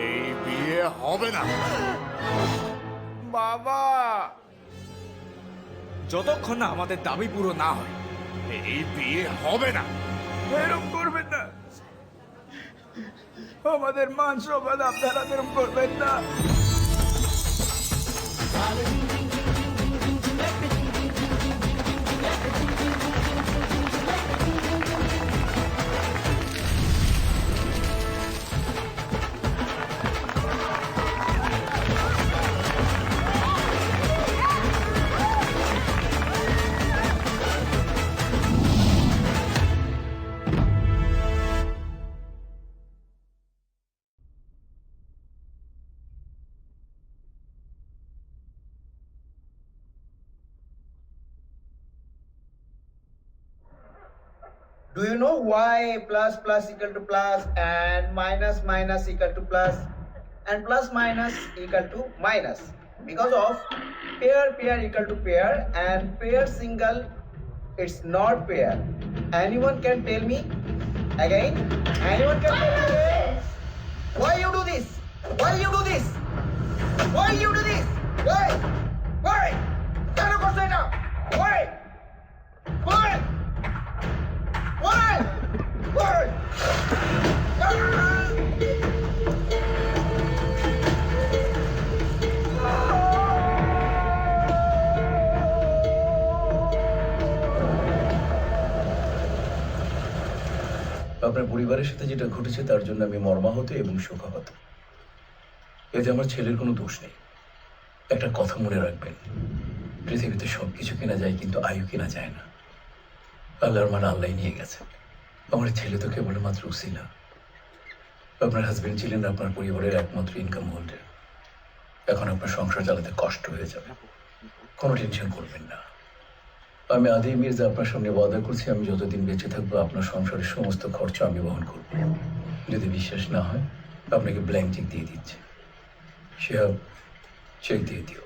এই বিয়ে হবে না। বাবা, যতক্ষণ না আমাদের দাবি পুরো না হয় এই বিয়ে হবে না। এরকম করবেন না। আমাদের মান সম্মান আপনারা এরকম করবেন না। Do you know why plus plus equal to plus and minus minus equal to plus and plus minus equal to minus? Because of pair equal to pair and pair single, it's not pair. Anyone can tell me again? Anyone can tell me again? Why you do this? Why you do this? Why you do this? Why? Why? কেন করছো এটা? Why? Why? Why? Why? আপনার পরিবারের সাথে যেটা ঘটেছে তার জন্য আমি মর্মাহত এবং শোকাহত। এতে আমার ছেলের কোনো দোষ নেই। একটা কথা মনে রাখবেন, পৃথিবীতে সবকিছু কেনা যায় কিন্তু আয়ু কেনা যায় না। আল্লাহর মান আল্লাহ নিয়ে গেছে। আমার ছেলে তো কেবলমাত্র উসিলা। আপনার হাজবেন্ড ছিলেন আপনার পরিবারের একমাত্র ইনকাম হোল্ডার। এখন আপনার সংসার চালাতে কষ্ট হয়ে যাবে। কোনো টেনশন করবেন না। আমি আদি মির্জা আপনার সামনে ওয়াদা করছি, আমি যতদিন বেঁচে থাকবো আপনার সংসারের সমস্ত খরচ আমি বহন করব। যদি বিশ্বাস না হয় আপনাকে ব্ল্যাঙ্ক চেক দিয়ে দিচ্ছে, সে চেক দিয়ে দিও।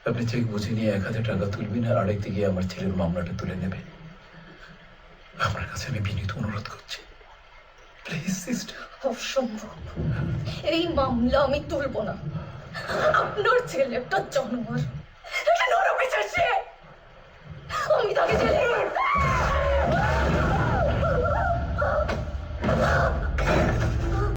আপনি চেক বুঝে নিয়ে 1,000 টাকা তুলবেন আর আরেক দিকে আমার ছেলের মামলাটা তুলে নেবেন। আপনার কাছে আমি বিনীত অনুরোধ করছি, প্লিজ সিস্টার। অসম্ভব, এই মামলা আমি তুলবো না। আপনার ছেলে একটা জানোয়ার, একটা নরপিশাচ সে। আমি তাকে জেলে